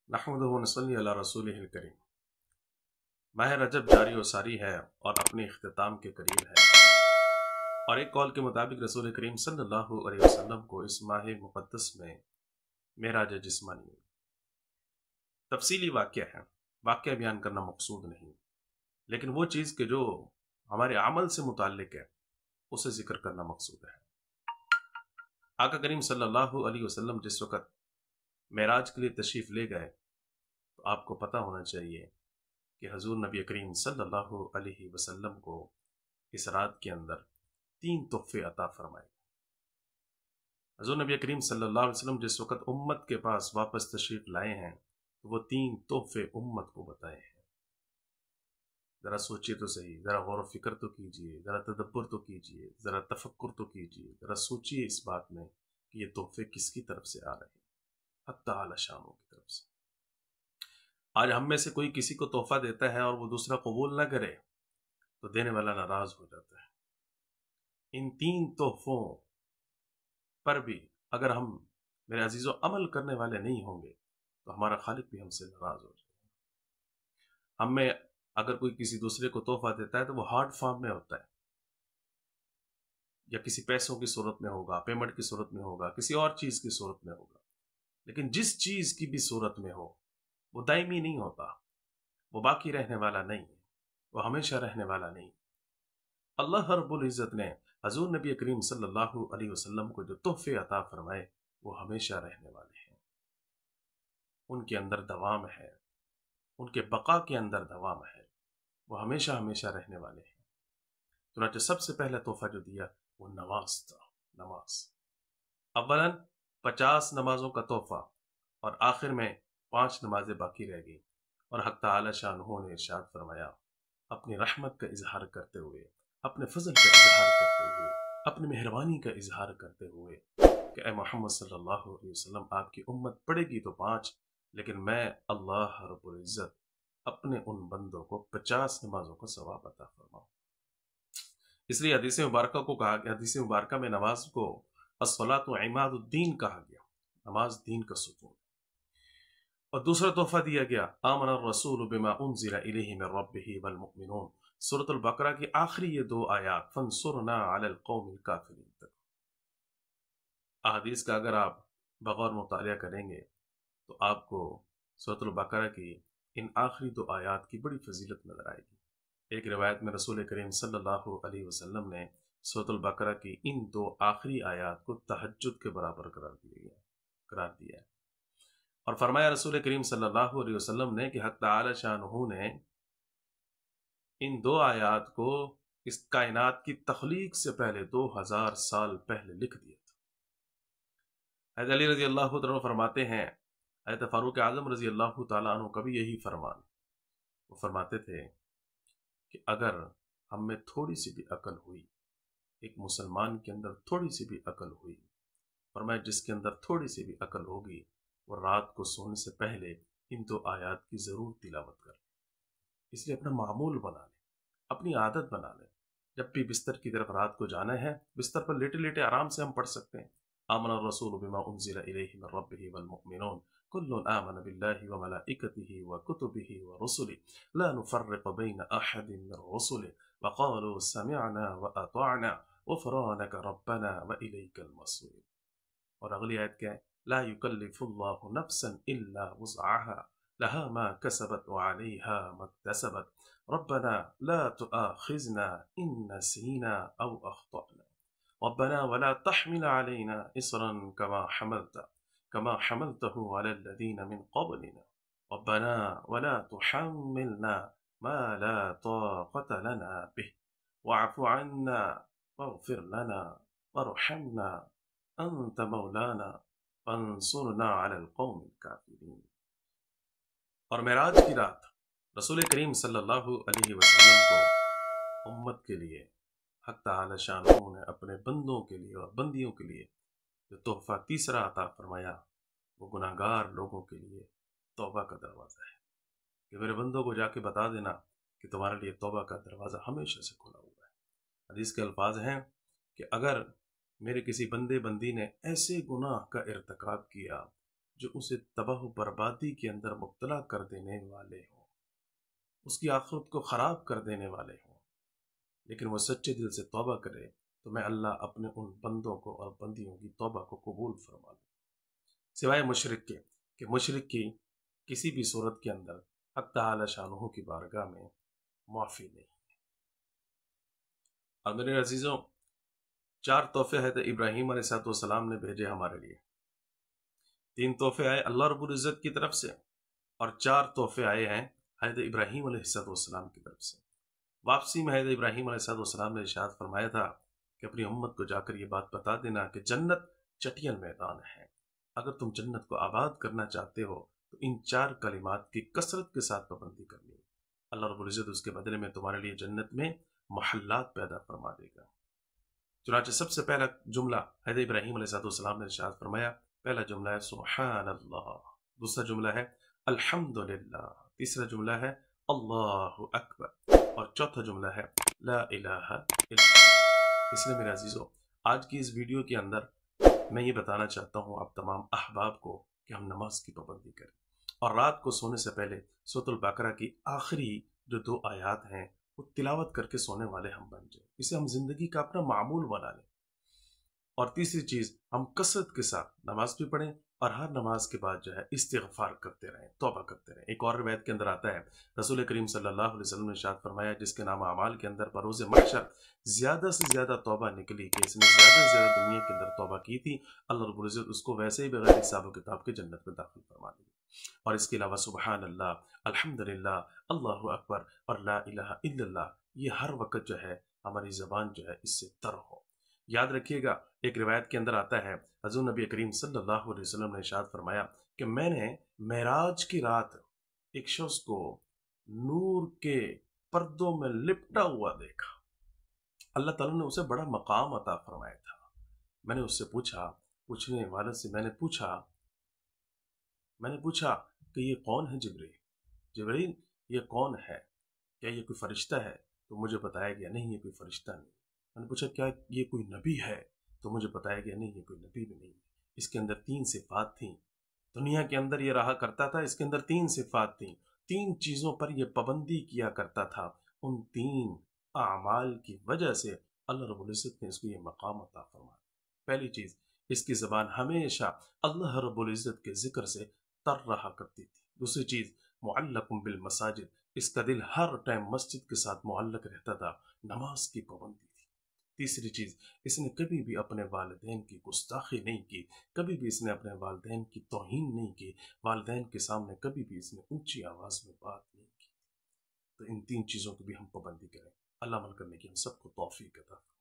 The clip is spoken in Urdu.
نحمدہ و نصلی علی رسولہ الکریم۔ ماہ رجب جاری و ساری ہے اور اپنے اختتام کے قریب ہے، اور ایک قول کے مطابق رسول کریم صلی اللہ علیہ وسلم کو اس ماہ مقدس میں معراج جسمانی ہوئی۔ تفصیلی واقعہ ہے، واقعہ بیان کرنا مقصود نہیں، لیکن وہ چیز کہ جو ہمارے عمل سے متعلق ہے اسے ذکر کرنا مقصود ہے۔ آقا کریم صلی اللہ علیہ وسلم جس وقت معراج کے لیے تشریف لے گئے تو آپ کو پتہ ہونا چاہیے کہ حضور نبی کریم صلی اللہ علیہ وسلم کو اس رات کے اندر 3 تحفے عطا فرمائے۔ حضور نبی کریم صلی اللہ علیہ وسلم جس وقت امت کے پاس واپس تشریف لائے ہیں تو وہ 3 تحفے امت کو بتائے ہیں۔ ذرا سوچئے تو صحیح، ذرا غور و فکر تو کیجئے، ذرا تدبر تو کیجئے، ذرا تفکر تو کیجئے، ذرا سوچئے اس بات میں کہ یہ تحفے کس کی طرف سے آ رہے ہیں۔ حق تعالی شانوں کی طرف سے۔ آج ہم میں سے کوئی کسی کو تحفہ دیتا ہے اور وہ دوسرا قبول نہ کرے تو دینے والا ناراض ہو جاتا ہے۔ ان 3 تحفوں پر بھی اگر ہم میرے عزیزوں عمل کرنے والے نہیں ہوں گے تو ہمارا خالق بھی ہم سے ناراض ہو جائے گا۔ ہم میں اگر کوئی کسی دوسرے کو تحفہ دیتا ہے تو وہ ہارڈ فارم میں ہوتا ہے، یا کسی پیسوں کی صورت میں ہوگا، پیمنٹ کی صورت میں ہوگا، کسی اور چیز کی صورت میں ہوگا، لیکن جس چیز کی بھی صورت میں ہو وہ دائمی نہیں ہوتا، وہ باقی رہنے والا نہیں ہے، وہ ہمیشہ رہنے والا نہیں۔ اللہ رب العزت نے حضور نبی کریم صلی اللہ علیہ وسلم کو جو تحفے عطا فرمائے وہ ہمیشہ رہنے والے ہیں، ان کے اندر دوام ہے، ان کے بقا کے اندر دوام ہے، وہ ہمیشہ ہمیشہ رہنے والے ہیں۔ چنانچہ سب سے پہلا تحفہ جو دیا وہ نماز تھا۔ نماز اولاً 50 نمازوں کا تحفہ، اور آخر میں 5 نمازیں باقی رہ گئی، اور حق تعالی شانہ نے ارشاد فرمایا اپنی رحمت کا اظہار کرتے ہوئے، اپنے فضل کا اظہار کرتے ہوئے، اپنی مہربانی کا اظہار کرتے ہوئے کہ اے محمد صلی اللہ علیہ وسلم آپ کی امت پڑھے گی تو 5، لیکن میں اللہ رب العزت اپنے ان بندوں کو 50 نمازوں کا ثواب عطا فرماؤں۔ اس لیے حدیث مبارکہ کو کہا گیا، حدیث مبارکہ میں نماز کو الصلاۃ عماد الدین کہا گیا، نماز دین کا ستون۔ اور دوسرا تحفہ دیا گیا آمن الرسول بما انزل الیہ من ربہ والمؤمنون، سورۃ البقرہ کی آخری یہ 2 آیات فانصرنا علی القوم الکافرین تک۔ احادیث کا اگر آپ بغور مطالعہ کریں گے تو آپ کو سورۃ البقرہ کی ان آخری 2 آیات کی بڑی فضیلت نظر آئے گی۔ ایک روایت میں رسول کریم صلی اللہ علیہ وسلم نے سورۃ البقرہ کی ان 2 آخری آیات کو تہجد کے برابر قرار دیا ہے، اور فرمایا رسول کریم صلی اللہ علیہ وسلم نے کہ حق تعالی شانہ نے ان 2 آیات کو اس کائنات کی تخلیق سے پہلے 2000 سال پہلے لکھ دیا تھا۔ حضرت علی رضی اللہ تعالیٰ فرماتے ہیں، حضرت فاروق اعظم رضی اللہ تعالیٰ عنہ کا بھی یہی فرمان، وہ فرماتے تھے کہ اگر ہم میں تھوڑی سی بھی عقل ہوئی، ایک مسلمان کے اندر تھوڑی سی بھی عقل ہوئی، فرمایا جس کے اندر تھوڑی سی بھی عقل ہوگی وہ رات کو سونے سے پہلے ان 2 آیات کی ضرور تلاوت کر لیں۔ اس لیے اپنا معمول بنا لیں، اپنی عادت بنا لیں، جب بھی بستر کی طرف رات کو جانا ہے بستر پر لیٹے لیٹے آرام سے ہم پڑھ سکتے ہیں آمن الرسول بما انزل الیہ من ربہ والمؤمنون کل آمن باللہ وملائکتہ وکتبہ ورسلہ لا نفرق بین احد من رسلہ وقالوا سمعنا واطعنا غفرانک ربنا والیک المصیر۔ اور اگلی آیت کیا ہے؟ لا یکلف اللہ نفسا الا وسعها لها ما كسبت وعليها ما اكتسبت ربنا لا تؤاخذنا إن نسينا أو أخطأنا ربنا ولا تحمل علينا إصرا كما حملته على الذين من قبلنا ربنا ولا تحملنا ما لا طاقة لنا به واعف عنا واغفر لنا وارحمنا أنت مولانا فانصرنا على القوم الكافرين۔ اور معراج کی رات رسول کریم صلی اللہ علیہ وسلم کو امت کے لیے حق تعالی شانہ نے اپنے بندوں کے لیے اور بندیوں کے لیے جو تحفہ تیسرا عطا فرمایا وہ گناہگار لوگوں کے لیے توبہ کا دروازہ ہے، کہ میرے بندوں کو جا کے بتا دینا کہ تمہارے لیے توبہ کا دروازہ ہمیشہ سے کھلا ہوا ہے۔ حدیث کے الفاظ ہیں کہ اگر میرے کسی بندے بندی نے ایسے گناہ کا ارتکاب کیا جو اسے تباہ و بربادی کے اندر مبتلا کر دینے والے ہوں، اس کی آخرت کو خراب کر دینے والے ہوں، لیکن وہ سچے دل سے توبہ کرے تو میں اللہ اپنے ان بندوں کو اور بندیوں کی توبہ کو قبول فرما لوں، سوائے مشرک کے، کہ مشرک کی کسی بھی صورت کے اندر حق تعالی شانہ کی بارگاہ میں معافی نہیں۔ اور میرے عزیزوں، 4 تحفے حضرت ابراہیم علیہ السلام نے بھیجے ہمارے لیے۔ 3 تحفے آئے اللہ رب العزت کی طرف سے، اور 4 تحفے آئے ہیں حضرت ابراہیم علیہ السلام کی طرف سے۔ واپسی میں حضرت ابراہیم علیہ السلام نے ارشاد فرمایا تھا کہ اپنی امت کو جا کر یہ بات بتا دینا کہ جنت چٹیل میدان ہے، اگر تم جنت کو آباد کرنا چاہتے ہو تو ان 4 کلمات کی کثرت کے ساتھ پابندی کرنی ہے، اللہ رب العزت اس کے بدلے میں تمہارے لیے جنت میں محلات پیدا فرما دے گا۔ چنانچہ سب سے پہلا جملہ حضرت ابراہیم علیہ السلام نے ارشاد فرمایا، پہلا جملہ ہے سبحان اللہ، دوسرا جملہ ہے الحمدللہ، تیسرا جملہ ہے اللہ اکبر، اور چوتھا جملہ ہے لا الہ الا اللہ۔ اس لیے میرے عزیزو، آج کی اس ویڈیو کے اندر میں یہ بتانا چاہتا ہوں آپ تمام احباب کو کہ ہم نماز کی پابندی کریں، اور رات کو سونے سے پہلے سورۃ البقرہ کی آخری جو 2 آیات ہیں وہ تلاوت کر کے سونے والے ہم بن جائیں، اسے ہم زندگی کا اپنا معمول بنا لیں۔ اور تیسری چیز، ہم کثرت کے ساتھ نماز بھی پڑھیں، اور ہر نماز کے بعد جو ہے استغفار کرتے رہیں، توبہ کرتے رہیں۔ ایک اور روایت کے اندر آتا ہے، رسول کریم صلی اللہ علیہ وسلم نے ارشاد فرمایا، جس کے نام اعمال کے اندر بروز محشر زیادہ سے زیادہ توبہ نکلی کہ اس نے زیادہ سے زیادہ دنیا کے اندر توبہ کی تھی، اللہ رب العزت اس کو ویسے ہی بغیر حساب و کتاب کے جنت میں داخل فرما دے گی۔ اور اس کے علاوہ سبحان اللہ، الحمدللہ، اللہ اکبر اور لا الہ الا اللہ، یہ ہر وقت جو ہے ہماری زبان جو ہے اس سے تر ہو۔ یاد رکھیے گا، ایک روایت کے اندر آتا ہے، حضور نبی کریم صلی اللہ علیہ وسلم نے ارشاد فرمایا کہ میں نے معراج کی رات ایک شخص کو نور کے پردوں میں لپٹا ہوا دیکھا، اللہ تعالیٰ نے اسے بڑا مقام عطا فرمایا تھا۔ میں نے اس سے پوچھنے والے سے میں نے پوچھا کہ یہ کون ہے جبرائیل یہ کون ہے، کیا یہ کوئی فرشتہ ہے؟ تو مجھے بتایا گیا نہیں، یہ کوئی فرشتہ نہیں۔ میں نے پوچھا کیا یہ کوئی نبی ہے؟ تو مجھے بتایا گیا نہیں، یہ کوئی نبی بھی نہیں۔ اس کے اندر 3 صفات تھیں، دنیا کے اندر یہ رہا کرتا تھا، اس کے اندر 3 صفات تھیں، 3 چیزوں پر یہ پابندی کیا کرتا تھا، ان 3 اعمال کی وجہ سے اللہ رب العزت نے اس کو یہ مقام عطا فرمایا۔ پہلی چیز، اس کی زبان ہمیشہ اللہ رب العزت کے ذکر سے تر رہا کرتی تھی۔ دوسری چیز، معلق بالمساجد، اس کا دل ہر ٹائم مسجد کے ساتھ معلق رہتا تھا، نماز کی پابندی تھی۔ تیسری چیز، اس نے کبھی بھی اپنے والدین کی گستاخی نہیں کی، کبھی بھی اس نے اپنے والدین کی توہین نہیں کی، والدین کے سامنے کبھی بھی اس نے اونچی آواز میں بات نہیں کی۔ تو ان 3 چیزوں کی بھی ہم پابندی کریں، اللہ عمل کرنے کی ہم سب کو توفیق عطا فرمائے۔